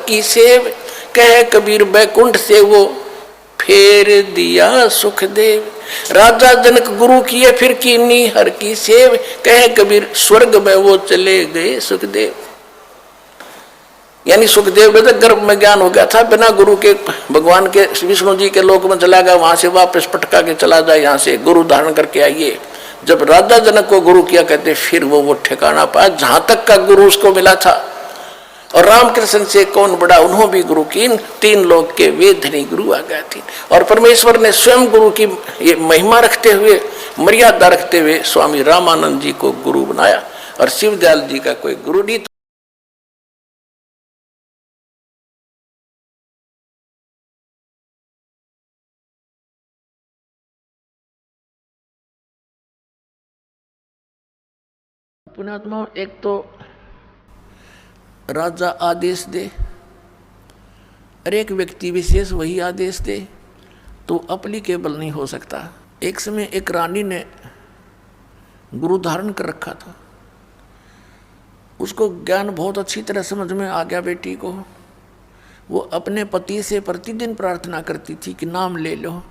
की सेव, कह कबीर बैकुंठ से वो फेर दिया सुखदेव। राजा जनक गुरु किए फिर कीनी हर की सेव, कह कबीर स्वर्ग में वो चले गए सुखदेव। यानी सुखदेव को तो गर्भ में ज्ञान हो गया था, बिना गुरु के भगवान के विष्णु जी के लोक में चला गया, वहां से वापस पटका के चला जाए, यहाँ से गुरु धारण करके आइए। जब राजा जनक को गुरु किया कहते फिर वो ठिकाना पाया जहां तक का गुरु उसको मिला था। और रामकृष्ण से कौन बड़ा, उन्होंने भी गुरु की, तीन लोग के वे धनी गुरु आ गए थे। और परमेश्वर ने स्वयं गुरु की ये महिमा रखते हुए, मर्यादा रखते हुए स्वामी रामानंद जी को गुरु बनाया, और शिवदयाल जी का कोई गुरु नहीं। पुण्यात्मा, एक तो राजा आदेश दे और एक व्यक्ति विशेष वही आदेश दे तो अप्लीकेबल नहीं हो सकता। एक समय एक रानी ने गुरु धारण कर रखा था, उसको ज्ञान बहुत अच्छी तरह समझ में आ गया बेटी को। वो अपने पति से प्रतिदिन प्रार्थना करती थी कि नाम ले लो,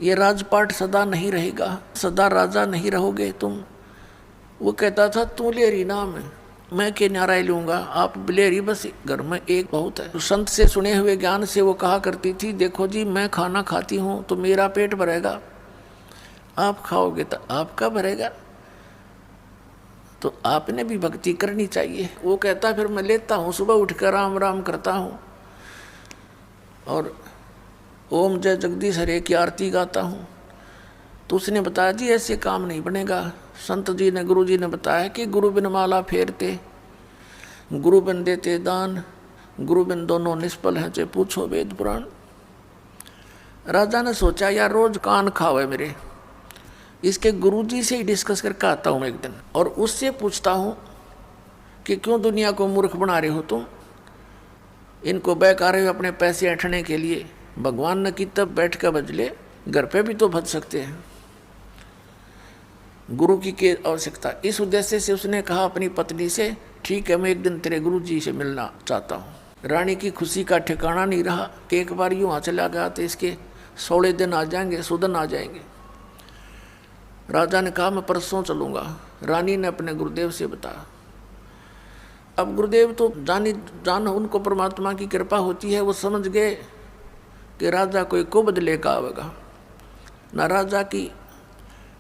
ये राजपाट सदा नहीं रहेगा, सदा राजा नहीं रहोगे तुम। वो कहता था तू लेरी नाम है, मैं के नाराय लूँगा, आप बिलेरी बस घर में एक बहुत है। संत से सुने हुए ज्ञान से वो कहा करती थी देखो जी मैं खाना खाती हूँ तो मेरा पेट भरेगा, आप खाओगे तो आपका भरेगा, तो आपने भी भक्ति करनी चाहिए। वो कहता फिर मैं लेता हूँ, सुबह उठकर राम राम करता हूँ और ओम जय जगदीश हरे की आरती गाता हूँ। तो उसने बताया जी ऐसे काम नहीं बनेगा। संत जी ने, गुरु जी ने बताया कि गुरु बिन माला फेरते, गुरु बिन देते दान, गुरु बिन दोनों निष्फल हैं, चाहे पूछो वेद पुराण। राजा ने सोचा यार रोज कान खावे मेरे, इसके गुरु जी से ही डिस्कस करके आता हूँ एक दिन, और उससे पूछता हूँ कि क्यों दुनिया को मूर्ख बना रहे हो तुम, इनको बहका रहे हो अपने पैसे ऐंठने के लिए। भगवान ने की तब बैठ कर बजले, घर पे भी तो भज सकते हैं, गुरु की आवश्यकता। इस उद्देश्य से उसने कहा अपनी पत्नी से ठीक है मैं एक दिन तेरे गुरु जी से मिलना चाहता हूँ। रानी की खुशी का ठिकाना नहीं रहा कि एक बार यूँ चला गया तो इसके 16 दिन आ जाएंगे, सुदन आ जाएंगे। राजा ने कहा मैं परसों चलूँगा। रानी ने अपने गुरुदेव से बताया। अब गुरुदेव तो जान उनको परमात्मा की कृपा होती है, वो समझ गए कि राजा कोई को बदले का आवेगा ना, राजा की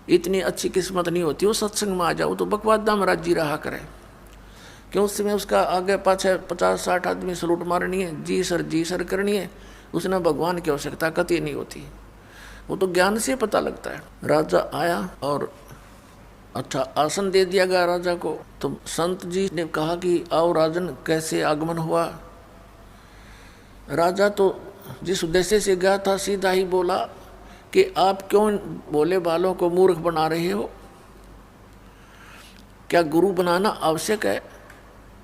इतनी अच्छी किस्मत नहीं होती वो सत्संग में आ जाओ तो बकवादा में राजी रहा करे। क्यों उस समय उसका आगे पाछे 50-60 आदमी सलूट मारनी है, जी सर करनी है, उसने भगवान की आवश्यकता कतई नहीं होती, वो तो ज्ञान से पता लगता है। राजा आया और अच्छा आसन दे दिया गया राजा को। तो संत जी ने कहा कि आओ राजन कैसे आगमन हुआ। राजा तो जिस उद्देश्य से गया था सीधा ही बोला कि आप क्यों भोले बालों को मूर्ख बना रहे हो, क्या गुरु बनाना आवश्यक है,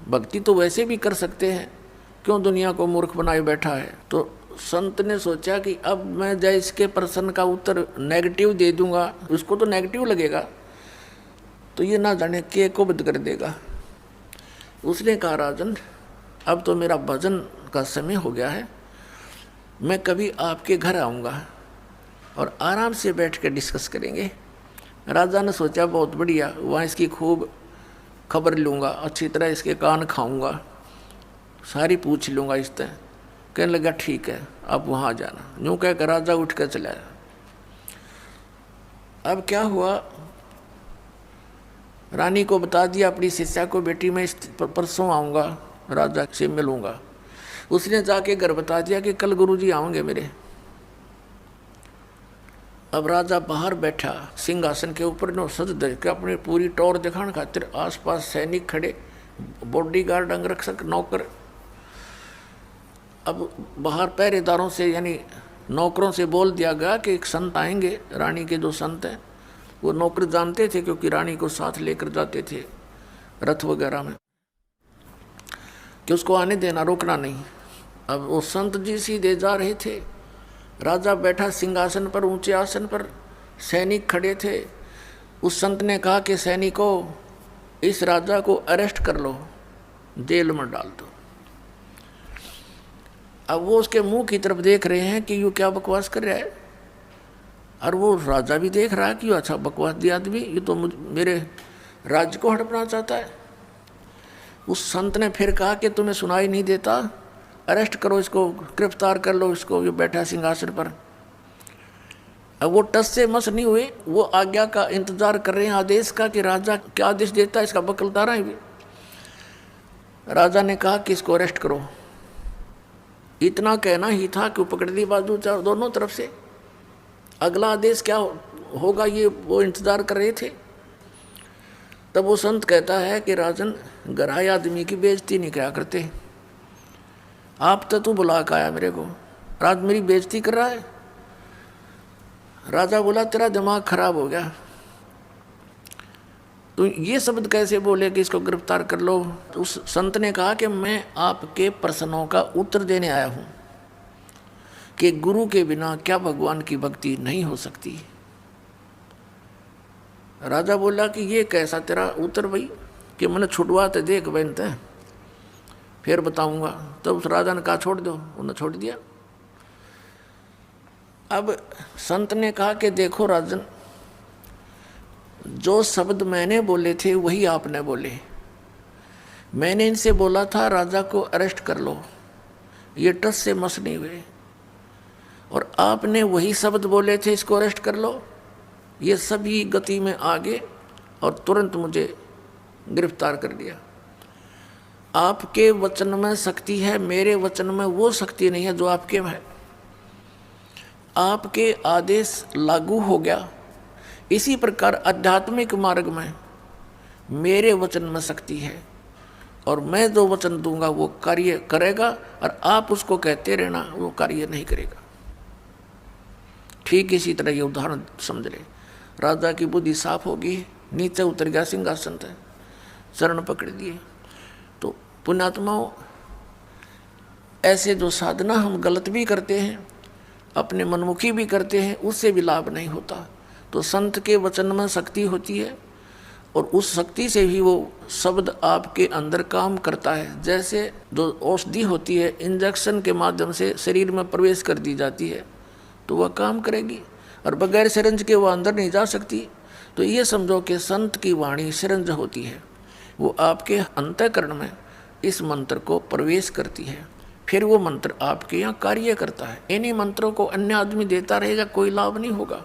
भक्ति तो वैसे भी कर सकते हैं, क्यों दुनिया को मूर्ख बनाए बैठा है। तो संत ने सोचा कि अब मैं जय इसके प्रश्न का उत्तर नेगेटिव दे दूंगा, उसको तो नेगेटिव लगेगा, तो ये ना जाने के को बद कर देगा। उसने कहा राजन अब तो मेरा भजन का समय हो गया है, मैं कभी आपके घर आऊँगा और आराम से बैठ कर डिस्कस करेंगे। राजा ने सोचा बहुत बढ़िया, वहाँ इसकी खूब खबर लूँगा, अच्छी तरह इसके कान खाऊँगा, सारी पूछ लूँगा इससे। कहने लगा ठीक है आप वहाँ जाना। यूँ कह कर राजा उठ कर चला। अब क्या हुआ, रानी को बता दिया अपनी शिष्या को, बेटी मैं परसों आऊँगा, राजा से मिलूँगा। उसने जाके घर बता दिया कि कल गुरुजी आएंगे मेरे। अब राजा बाहर बैठा सिंहासन के ऊपर, नो सज धर के अपनी पूरी टौर दिखाने खातिर आसपास सैनिक खड़े, बॉडीगार्ड, अंगरक्षक, नौकर। अब बाहर पहरेदारों से यानी नौकरों से बोल दिया गया कि एक संत आएंगे, रानी के जो संत हैं। वो नौकर जानते थे क्योंकि रानी को साथ लेकर जाते थे रथ वगैरह में, कि उसको आने देना, रोकना नहीं। अब वो संत जी सीधे जा रहे थे, राजा बैठा सिंहासन पर, ऊंचे आसन पर, सैनिक खड़े थे। उस संत ने कहा कि सैनिकों इस राजा को अरेस्ट कर लो, जेल में डाल दो। अब वो उसके मुंह की तरफ देख रहे हैं कि यू क्या बकवास कर रहा है, और वो राजा भी देख रहा है कि अच्छा बकवास दिया आदमी, ये तो मेरे राज्य को हड़पना चाहता है। उस संत ने फिर कहा कि तुम्हें सुनाई नहीं देता, अरेस्ट करो इसको, गिरफ्तार कर लो इसको, ये बैठा सिंहासन पर। अब वो टस से मस नहीं हुए, वो आज्ञा का इंतजार कर रहे हैं, आदेश का, कि राजा क्या आदेश देता है, इसका बकलदारा है भी। राजा ने कहा कि इसको अरेस्ट करो। इतना कहना ही था कि वो पकड़ ली बाजू दोनों तरफ से। अगला आदेश क्या होगा ये वो इंतजार कर रहे थे। तब वो संत कहता है कि राजन, गराए आदमी की बेइज्जती नहीं क्या करते, आप तो तू बुला के आया मेरे को, राज मेरी बेइज्जती कर रहा है। राजा बोला तेरा दिमाग खराब हो गया, तो ये शब्द कैसे बोले कि इसको गिरफ्तार कर लो। तो उस संत ने कहा कि मैं आपके प्रश्नों का उत्तर देने आया हूँ कि गुरु के बिना क्या भगवान की भक्ति नहीं हो सकती। राजा बोला कि ये कैसा तेरा उत्तर भाई, कि मैंने छुटवा तो देख बनते फिर बताऊंगा। तो उस राजा ने कहा छोड़ दो, उन्होंने छोड़ दिया। अब संत ने कहा कि देखो राजन, जो शब्द मैंने बोले थे वही आपने बोले। मैंने इनसे बोला था राजा को अरेस्ट कर लो, ये टस से मस नहीं हुए, और आपने वही शब्द बोले थे इसको अरेस्ट कर लो, ये सभी गति में आगे और तुरंत मुझे गिरफ्तार कर लिया। आपके वचन में शक्ति है, मेरे वचन में वो शक्ति नहीं है जो आपके में है। आपके आदेश लागू हो गया। इसी प्रकार आध्यात्मिक मार्ग में मेरे वचन में शक्ति है, और मैं जो वचन दूंगा वो कार्य करेगा, और आप उसको कहते रहना वो कार्य नहीं करेगा। ठीक इसी तरह ये उदाहरण समझ ले। राजा की बुद्धि साफ होगी, नीचे उतर गया सिंहासन से, चरण पकड़ दिए। तो पुण्यात्माओं, ऐसे जो साधना हम गलत भी करते हैं, अपने मनमुखी भी करते हैं, उससे भी लाभ नहीं होता। तो संत के वचन में शक्ति होती है, और उस शक्ति से ही वो शब्द आपके अंदर काम करता है। जैसे जो औषधि होती है, इंजेक्शन के माध्यम से शरीर में प्रवेश कर दी जाती है तो वह काम करेगी, और बगैर सिरंज के वो अंदर नहीं जा सकती। तो ये समझो कि संत की वाणी सिरंज होती है, वो आपके अंतःकरण में इस मंत्र को प्रवेश करती है, फिर वो मंत्र आपके यहाँ कार्य करता है। इन्हीं मंत्रों को अन्य आदमी देता रहेगा, कोई लाभ नहीं होगा,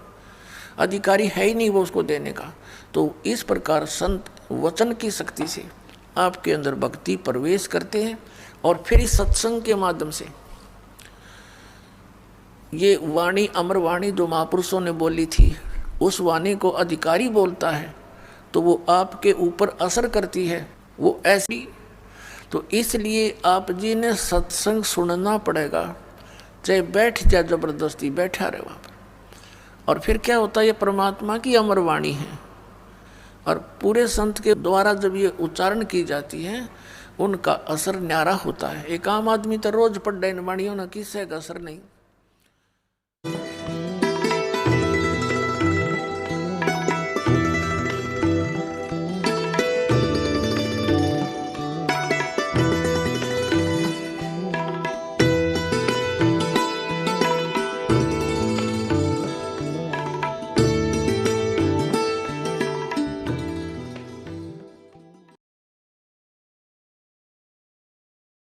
अधिकारी है ही नहीं वो उसको देने का। तो इस प्रकार संत वचन की शक्ति से आपके अंदर भक्ति प्रवेश करते हैं, और फिर इस सत्संग के माध्यम से ये वाणी, अमर वाणी जो महापुरुषों ने बोली थी, उस वाणी को अधिकारी बोलता है तो वो आपके ऊपर असर करती है, वो ऐसी। तो इसलिए आप जी ने सत्संग सुनना पड़ेगा, चाहे बैठ जाए, जबरदस्ती बैठा रहे वहाँ पर। और फिर क्या होता है, ये परमात्मा की अमर वाणी है, और पूरे संत के द्वारा जब ये उच्चारण की जाती है उनका असर न्यारा होता है। एक आम आदमी तो रोज पढ़ रहे इन वाणियों ना, किससे का असर नहीं।